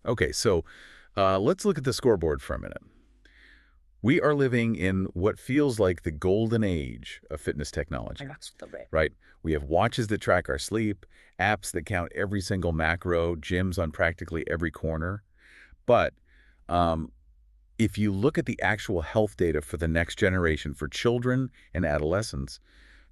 Okay, so let's look at the scoreboard for a minute. We are living in what feels like the golden age of fitness technology, That's the way. right? We have watches that track our sleep, apps that count every single macro, gyms on practically every corner. But um, if you look at the actual health data for the next generation, for children and adolescents,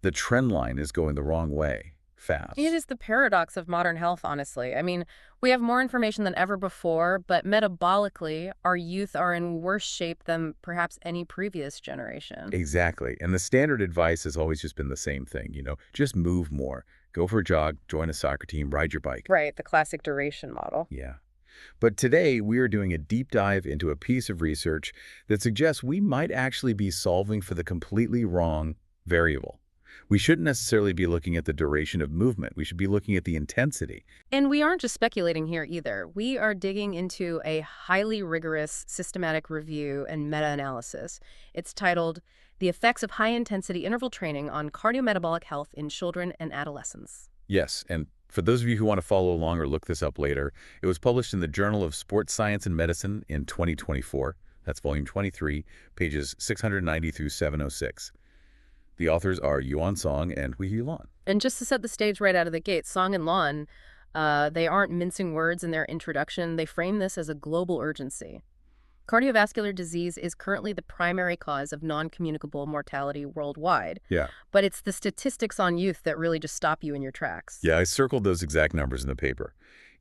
the trend line is going the wrong way, It fast. is the paradox of modern health, honestly. I mean, we have more information than ever before, but metabolically, our youth are in worse shape than perhaps any previous generation. Exactly. And the standard advice has always just been the same thing, just move more. Go for a jog, join a soccer team, ride your bike. Right, the classic duration model. Yeah. But today, we are doing a deep dive into a piece of research that suggests we might actually be solving for the completely wrong variable. We shouldn't necessarily be looking at the duration of movement. We should be looking at the intensity. And we aren't just speculating here either. We are digging into a highly rigorous systematic review and meta-analysis. It's titled The Effects of High-Intensity Interval Training on Cardiometabolic Health in Children and Adolescents. Yes, and for those of you who want to follow along or look this up later, it was published in the Journal of Sports Science and Medicine in 2024. That's volume 23, pages 690 through 706. The authors are Yuan and Huihui. And just to set the stage right out of the gate, Song and Lon, they aren't mincing words in their introduction. They frame this as a global urgency. Cardiovascular disease is currently the primary cause of non-communicable mortality worldwide, Yeah. but it's the statistics on youth that really just stop you in your tracks. Yeah, I circled those exact numbers in the paper.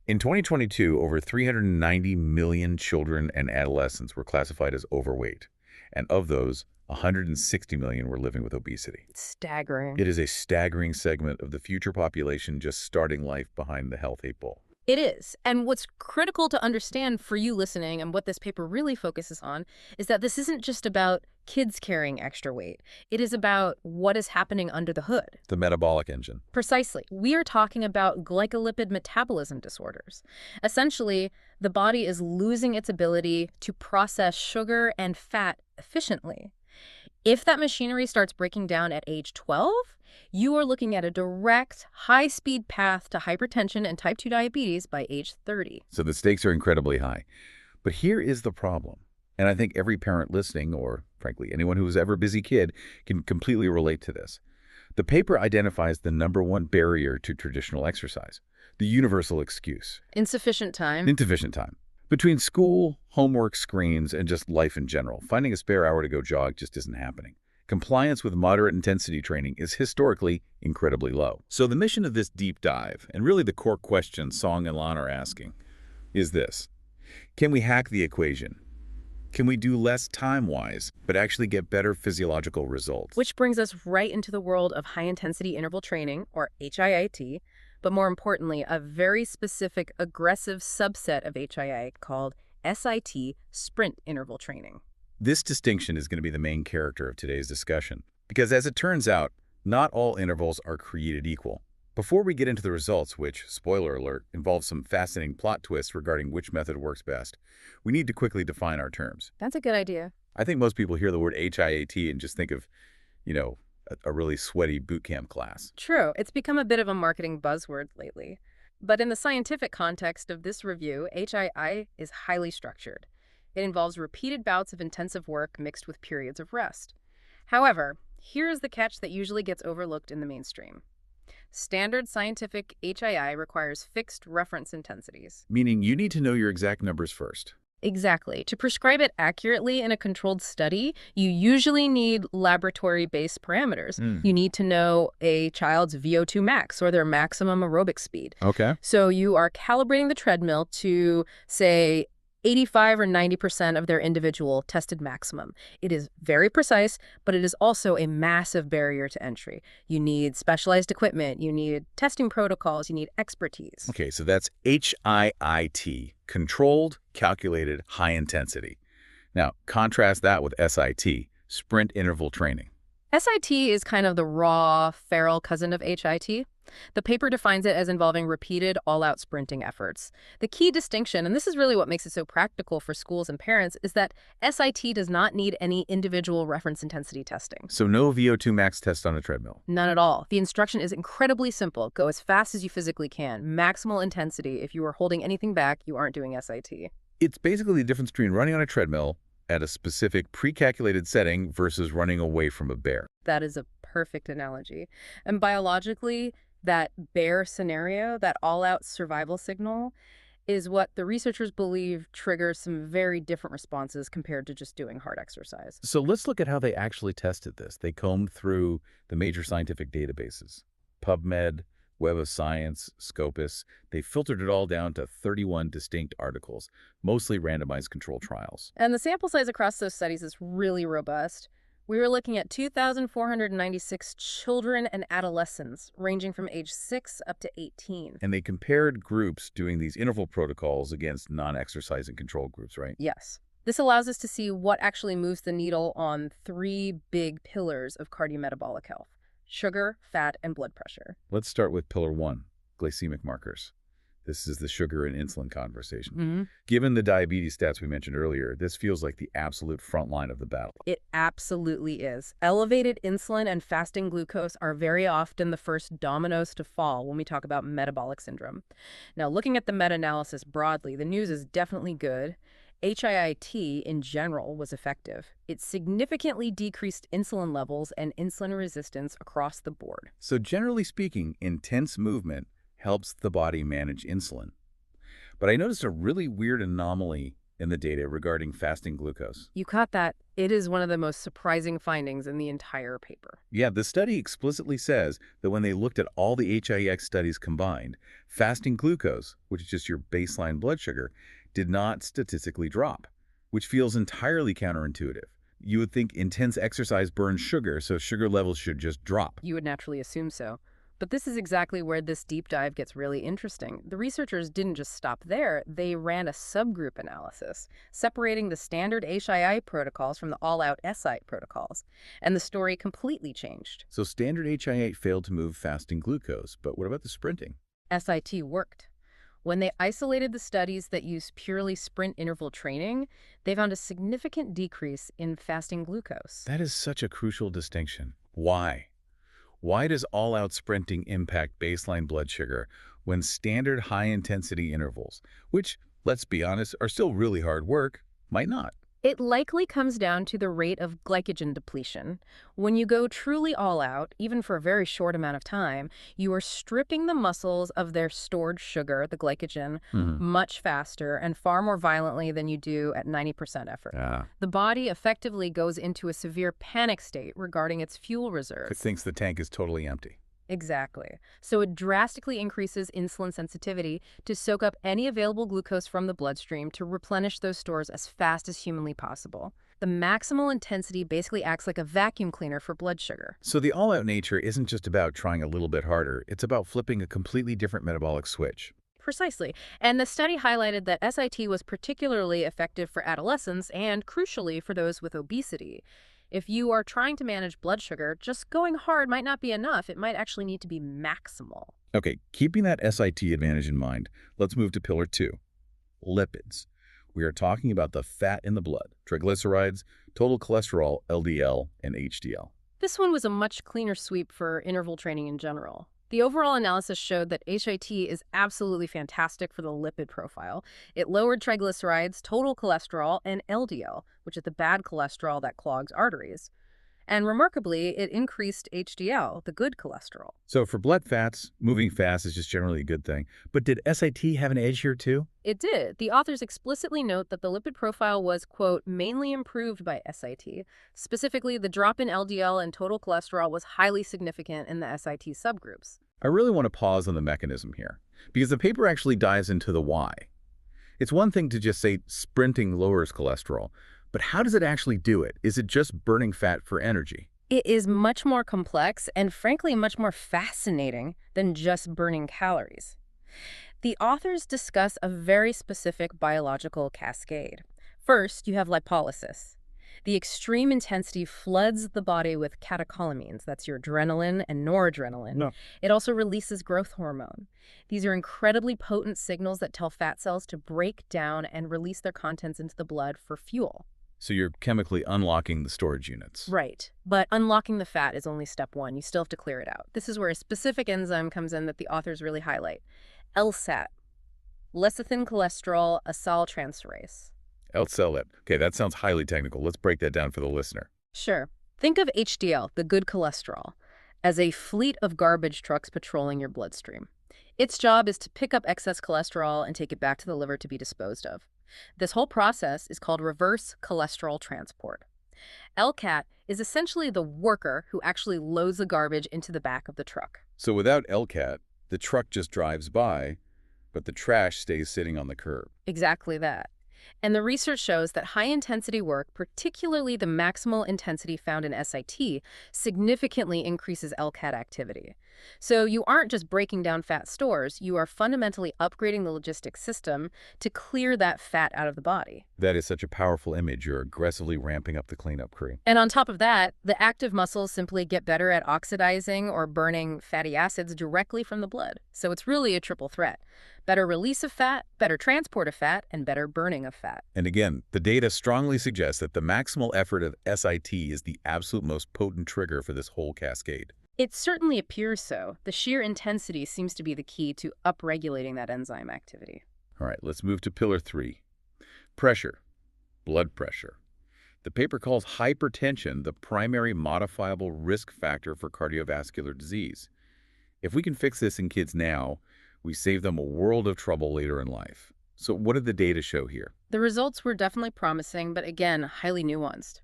In 2022, over 390 million children and adolescents were classified as overweight. And of those, 160 million were living with obesity. It's staggering. It is a staggering segment of the future population just starting life behind the health 8 ball. It is. And what's critical to understand for you listening and what this paper really focuses on is that this isn't just about kids carrying extra weight. It is about what is happening under the hood. The metabolic engine. Precisely. We are talking about glycolipid metabolism disorders. Essentially, the body is losing its ability to process sugar and fat efficiently. If that machinery starts breaking down at age 12, you are looking at a direct, high-speed path to hypertension and type 2 diabetes by age 30. So the stakes are incredibly high. But here is the problem. And I think every parent listening, or frankly, anyone who was ever a busy kid, can completely relate to this. The paper identifies the #1 barrier to traditional exercise, the universal excuse. Insufficient time. Insufficient time. Between school, homework, screens, and just life in general, finding a spare hour to go jog just isn't happening. Compliance with moderate intensity training is historically incredibly low. So the mission of this deep dive, and really the core question Song and Lan are asking, is this. Can we hack the equation? Can we do less time-wise, but actually get better physiological results? Which brings us right into the world of high-intensity interval training, or HIIT, but more importantly, a very specific aggressive subset of HIIT called SIT, sprint interval training. This distinction is going to be the main character of today's discussion, because as it turns out, not all intervals are created equal. Before we get into the results, which, spoiler alert, involve some fascinating plot twists regarding which method works best, we need to quickly define our terms. That's a good idea. I think most people hear the word HIAT and just think of, a really sweaty boot camp class. True, it's become a bit of a marketing buzzword lately. But in the scientific context of this review, HII is highly structured. It involves repeated bouts of intensive work mixed with periods of rest. However, here's the catch that usually gets overlooked in the mainstream. Standard scientific HII requires fixed reference intensities. Meaning you need to know your exact numbers first. Exactly. To prescribe it accurately in a controlled study, you usually need laboratory-based parameters. You need to know a child's VO2 max or their maximum aerobic speed. Okay. So you are calibrating the treadmill to, say, 85 or 90% of their individual tested maximum. It is very precise, but it is also a massive barrier to entry. You need specialized equipment, you need testing protocols, you need expertise. Okay, so that's HIIT, controlled, calculated, high intensity. Now, contrast that with SIT, sprint interval training. SIT is kind of the raw, feral cousin of HIT. The paper defines it as involving repeated, all-out sprinting efforts. The key distinction, and this is really what makes it so practical for schools and parents, is that SIT does not need any individual reference intensity testing. So no VO2 max test on a treadmill. None at all. The instruction is incredibly simple. Go as fast as you physically can. Maximal intensity. If you are holding anything back, you aren't doing SIT. It's basically the difference between running on a treadmill at a specific pre-calculated setting versus running away from a bear. That is a perfect analogy. And biologically, that bear scenario, that all-out survival signal, is what the researchers believe triggers some very different responses compared to just doing hard exercise. So let's look at how they actually tested this. They combed through the major scientific databases, PubMed, Web of Science, Scopus. They filtered it all down to 31 distinct articles, mostly randomized control trials. And the sample size across those studies is really robust. We were looking at 2,496 children and adolescents, ranging from age 6 up to 18. And they compared groups doing these interval protocols against non-exercising control groups, right? Yes. This allows us to see what actually moves the needle on 3 big pillars of cardiometabolic health: sugar, fat, and blood pressure. Let's start with pillar 1, glycemic markers. This is the sugar and insulin conversation. Given the diabetes stats we mentioned earlier, this feels like the absolute front line of the battle. It absolutely is. Elevated insulin and fasting glucose are very often the first dominoes to fall when we talk about metabolic syndrome. Now, looking at the meta-analysis broadly, the news is definitely good. HIIT in general was effective. It significantly decreased insulin levels and insulin resistance across the board. So generally speaking, intense movement helps the body manage insulin. But I noticed a really weird anomaly in the data regarding fasting glucose. You caught that. It is one of the most surprising findings in the entire paper. Yeah, the study explicitly says that when they looked at all the HIIX studies combined, fasting glucose, which is just your baseline blood sugar, did not statistically drop, which feels entirely counterintuitive. You would think intense exercise burns sugar, so sugar levels should just drop. You would naturally assume so. But this is exactly where this deep dive gets really interesting. The researchers didn't just stop there. They ran a subgroup analysis, separating the standard HII protocols from the all-out SI protocols. And the story completely changed. So standard HIIT failed to move fasting glucose, but what about the sprinting? SIT worked. When they isolated the studies that used purely sprint interval training, they found a significant decrease in fasting glucose. That is such a crucial distinction. Why? Why does all-out sprinting impact baseline blood sugar when standard high-intensity intervals, which, let's be honest, are still really hard work, might not? It likely comes down to the rate of glycogen depletion. When you go truly all out, even for a very short amount of time, you are stripping the muscles of their stored sugar, the glycogen, much faster and far more violently than you do at 90% effort. The body effectively goes into a severe panic state regarding its fuel reserves. It thinks the tank is totally empty. Exactly. So it drastically increases insulin sensitivity to soak up any available glucose from the bloodstream to replenish those stores as fast as humanly possible. The maximal intensity basically acts like a vacuum cleaner for blood sugar. So the all-out nature isn't just about trying a little bit harder. It's about flipping a completely different metabolic switch. Precisely. And the study highlighted that SIT was particularly effective for adolescents and, crucially, for those with obesity. If you are trying to manage blood sugar, just going hard might not be enough. It might actually need to be maximal. Okay, keeping that SIT advantage in mind, let's move to pillar 2, lipids. We are talking about the fat in the blood, triglycerides, total cholesterol, LDL, and HDL. This one was a much cleaner sweep for interval training in general. The overall analysis showed that HIIT is absolutely fantastic for the lipid profile. It lowered triglycerides, total cholesterol, and LDL, which is the bad cholesterol that clogs arteries. And remarkably, it increased HDL, the good cholesterol. So for blood fats, moving fast is just generally a good thing. But did SIT have an edge here too? It did. The authors explicitly note that the lipid profile was, quote, mainly improved by SIT. Specifically, the drop in LDL and total cholesterol was highly significant in the SIT subgroups. I really want to pause on the mechanism here, because the paper actually dives into the why. It's one thing to just say sprinting lowers cholesterol, but how does it actually do it? Is it just burning fat for energy? It is much more complex and, frankly, much more fascinating than just burning calories. The authors discuss a very specific biological cascade. First, you have lipolysis. The extreme intensity floods the body with catecholamines, that's your adrenaline and noradrenaline. No. It also releases growth hormone. These are incredibly potent signals that tell fat cells to break down and release their contents into the blood for fuel. So you're chemically unlocking the storage units. Right. But unlocking the fat is only step one. You still have to clear it out. This is where a specific enzyme comes in that the authors really highlight. LSAT, lecithin cholesterol acyltransferase. LSLT. Okay, that sounds highly technical. Let's break that down for the listener. Sure. Think of HDL, the good cholesterol, as a fleet of garbage trucks patrolling your bloodstream. Its job is to pick up excess cholesterol and take it back to the liver to be disposed of. This whole process is called reverse cholesterol transport. LCAT is essentially the worker who actually loads the garbage into the back of the truck. So without LCAT, the truck just drives by, but the trash stays sitting on the curb. Exactly that. And the research shows that high-intensity work, particularly the maximal intensity found in SIT, significantly increases LCAT activity. So you aren't just breaking down fat stores, you are fundamentally upgrading the logistics system to clear that fat out of the body. That is such a powerful image. You're aggressively ramping up the cleanup crew. And on top of that, the active muscles simply get better at oxidizing or burning fatty acids directly from the blood. So it's really a triple threat. Better release of fat, better transport of fat, and better burning of fat. And again, the data strongly suggests that the maximal effort of SIT is the absolute most potent trigger for this whole cascade. It certainly appears so. The sheer intensity seems to be the key to upregulating that enzyme activity. All right, let's move to pillar 3. Pressure, blood pressure. The paper calls hypertension the primary modifiable risk factor for cardiovascular disease. If we can fix this in kids now, we save them a world of trouble later in life. So what did the data show here? The results were definitely promising, but again, highly nuanced.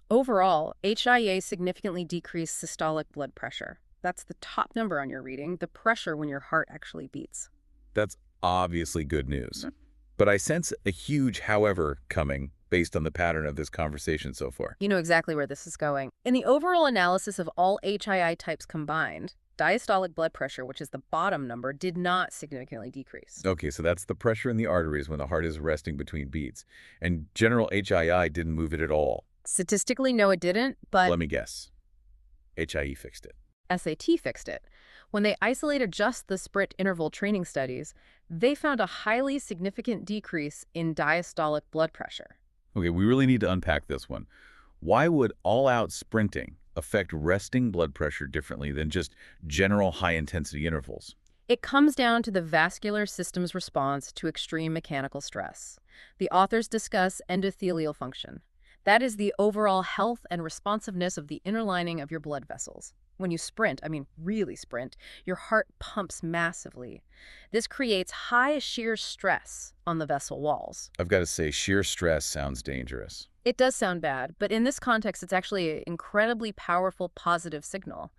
Overall, HIIA significantly decreased systolic blood pressure. That's the top number on your reading, the pressure when your heart actually beats. That's obviously good news. But I sense a huge however coming based on the pattern of this conversation so far. You know exactly where this is going. In the overall analysis of all HII types combined, diastolic blood pressure, which is the bottom number, did not significantly decrease. Okay, so that's the pressure in the arteries when the heart is resting between beats. And general HII didn't move it at all. Statistically, no, it didn't, but Let me guess. HIE fixed it. SAT fixed it. When they isolated just the sprint interval training studies, they found a highly significant decrease in diastolic blood pressure. Okay, we really need to unpack this one. Why would all-out sprinting affect resting blood pressure differently than just general high-intensity intervals? It comes down to the vascular system's response to extreme mechanical stress. The authors discuss endothelial function. That is the overall health and responsiveness of the inner lining of your blood vessels. When you sprint, I mean really sprint, your heart pumps massively. This creates high shear stress on the vessel walls. I've got to say, sheer stress sounds dangerous. It does sound bad, but in this context, it's actually an incredibly powerful positive signal.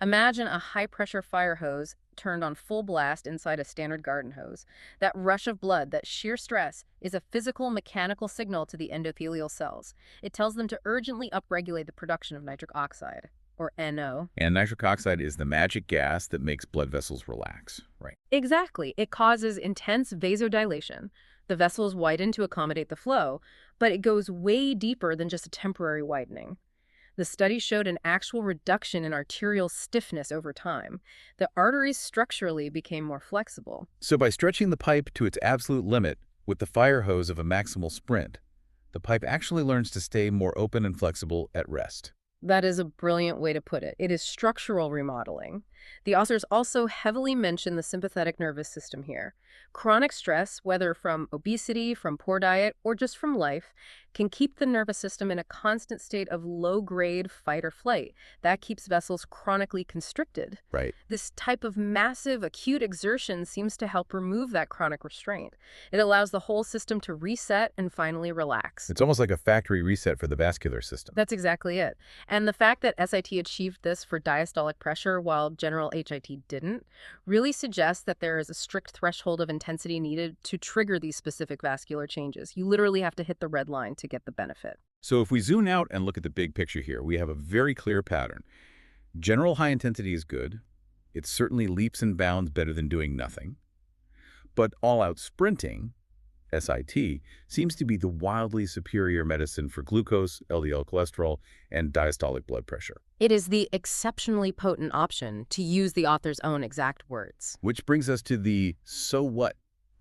Imagine a high-pressure fire hose turned on full blast inside a standard garden hose. That rush of blood, that sheer stress, is a physical, mechanical signal to the endothelial cells. It tells them to urgently upregulate the production of nitric oxide, or NO. And nitric oxide is the magic gas that makes blood vessels relax, right? Exactly. It causes intense vasodilation. The vessels widen to accommodate the flow, but it goes way deeper than just a temporary widening. The study showed an actual reduction in arterial stiffness over time. The arteries structurally became more flexible. So by stretching the pipe to its absolute limit with the fire hose of a maximal sprint, the pipe actually learns to stay more open and flexible at rest. That is a brilliant way to put it. It is structural remodeling. The authors also heavily mention the sympathetic nervous system here. Chronic stress, whether from obesity, from poor diet, or just from life, can keep the nervous system in a constant state of low-grade fight or flight. That keeps vessels chronically constricted. Right. This type of massive, acute exertion seems to help remove that chronic restraint. It allows the whole system to reset and finally relax. It's almost like a factory reset for the vascular system. That's exactly it. And the fact that SIT achieved this for diastolic pressure while general HIT didn't really suggests that there is a strict threshold of intensity needed to trigger these specific vascular changes. You literally have to hit the red line to get the benefit. So if we zoom out and look at the big picture here, we have a very clear pattern. General high intensity is good. It certainly leaps and bounds better than doing nothing. But all-out sprinting, SIT, seems to be the wildly superior medicine for glucose, LDL cholesterol, and diastolic blood pressure. It is the exceptionally potent option, to use the author's own exact words. Which brings us to the "so what"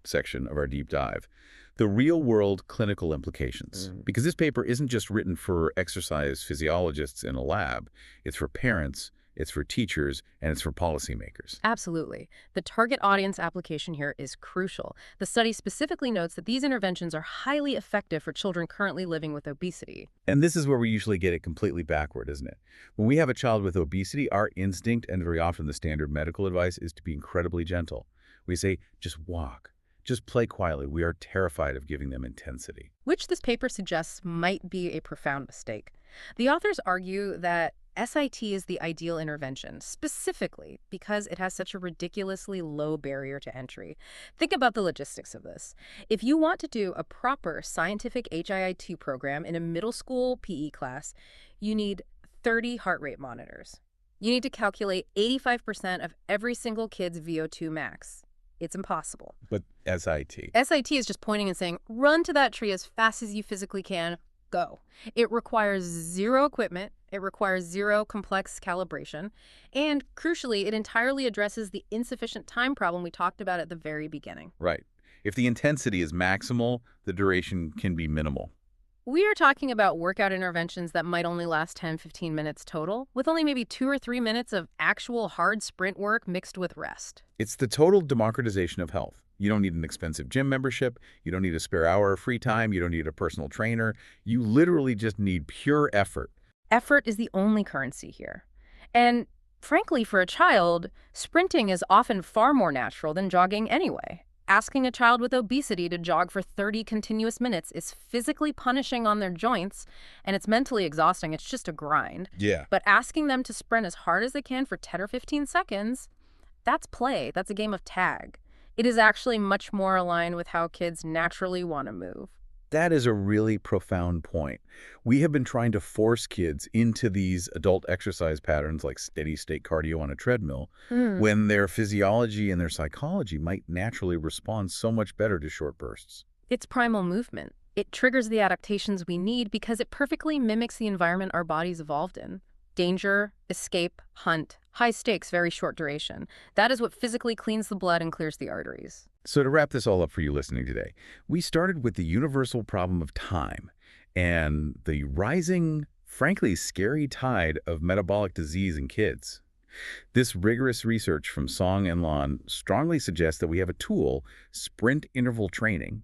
section of our deep dive, the real-world clinical implications. Because this paper isn't just written for exercise physiologists in a lab. It's for parents, it's for teachers, and it's for policymakers. Absolutely. The target audience application here is crucial. The study specifically notes that these interventions are highly effective for children currently living with obesity. And this is where we usually get it completely backward, isn't it? When we have a child with obesity, our instinct, and very often the standard medical advice, is to be incredibly gentle. We say, just walk. Just play quietly. We are terrified of giving them intensity. Which this paper suggests might be a profound mistake. The authors argue that SIT is the ideal intervention, specifically because it has such a ridiculously low barrier to entry. Think about the logistics of this. If you want to do a proper scientific HIIT program in a middle school PE class, you need 30 heart rate monitors. You need to calculate 85% of every single kid's VO2 max. It's impossible. But SIT? SIT is just pointing and saying, run to that tree as fast as you physically can, go. It requires zero equipment, it requires zero complex calibration, and crucially, it entirely addresses the insufficient time problem we talked about at the very beginning. Right. If the intensity is maximal, the duration can be minimal. We are talking about workout interventions that might only last 10-15 minutes total, with only maybe 2 or 3 minutes of actual hard sprint work mixed with rest. It's the total democratization of health. You don't need an expensive gym membership. You don't need a spare hour of free time. You don't need a personal trainer. You literally just need pure effort. Effort is the only currency here. And frankly, for a child, sprinting is often far more natural than jogging anyway. Asking a child with obesity to jog for 30 continuous minutes is physically punishing on their joints, and it's mentally exhausting. It's just a grind. Yeah. But asking them to sprint as hard as they can for 10 or 15 seconds, that's play. That's a game of tag. It is actually much more aligned with how kids naturally want to move. That is a really profound point. We have been trying to force kids into these adult exercise patterns like steady-state cardio on a treadmill when their physiology and their psychology might naturally respond so much better to short bursts. It's primal movement. It triggers the adaptations we need because it perfectly mimics the environment our bodies evolved in. Danger, escape, hunt, high stakes, very short duration. That is what physically cleans the blood and clears the arteries. So to wrap this all up for you listening today, we started with the universal problem of time and the rising, frankly scary tide of metabolic disease in kids. This rigorous research from Song and Lan strongly suggests that we have a tool, sprint interval training,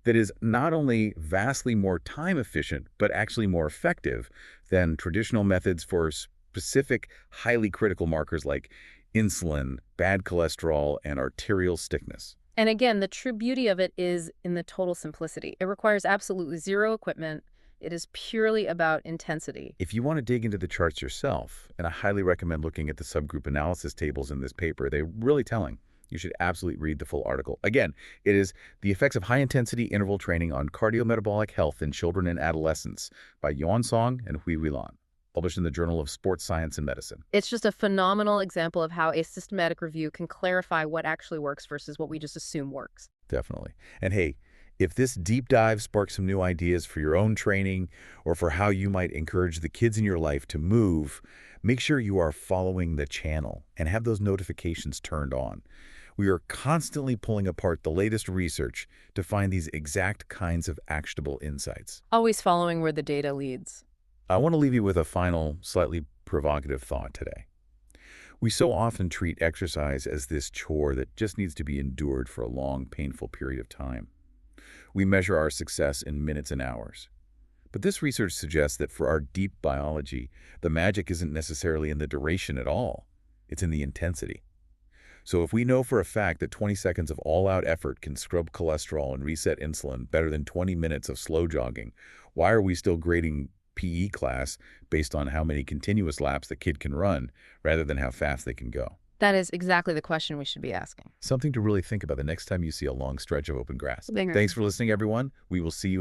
that is not only vastly more time efficient, but actually more effective than traditional methods for specific, highly critical markers like insulin, bad cholesterol, and arterial stiffness. And again, the true beauty of it is in the total simplicity. It requires absolutely zero equipment. It is purely about intensity. If you want to dig into the charts yourself, and I highly recommend looking at the subgroup analysis tables in this paper, they're really telling. You should absolutely read the full article. Again, it is The Effects of High-Intensity Interval Training on Cardiometabolic Health in Children and Adolescents by Yuan and Huihui, published in the Journal of Sports Science and Medicine. It's just a phenomenal example of how a systematic review can clarify what actually works versus what we just assume works. Definitely. And hey, if this deep dive sparks some new ideas for your own training or for how you might encourage the kids in your life to move, make sure you are following the channel and have those notifications turned on. We are constantly pulling apart the latest research to find these exact kinds of actionable insights. Always following where the data leads. I want to leave you with a final, slightly provocative thought today. We so often treat exercise as this chore that just needs to be endured for a long, painful period of time. We measure our success in minutes and hours. But this research suggests that for our deep biology, the magic isn't necessarily in the duration at all. It's in the intensity. So if we know for a fact that 20 seconds of all-out effort can scrub cholesterol and reset insulin better than 20 minutes of slow jogging, why are we still grading PE class based on how many continuous laps the kid can run rather than how fast they can go? That is exactly the question we should be asking. Something to really think about the next time you see a long stretch of open grass. Bigger. Thanks for listening, everyone. We will see you in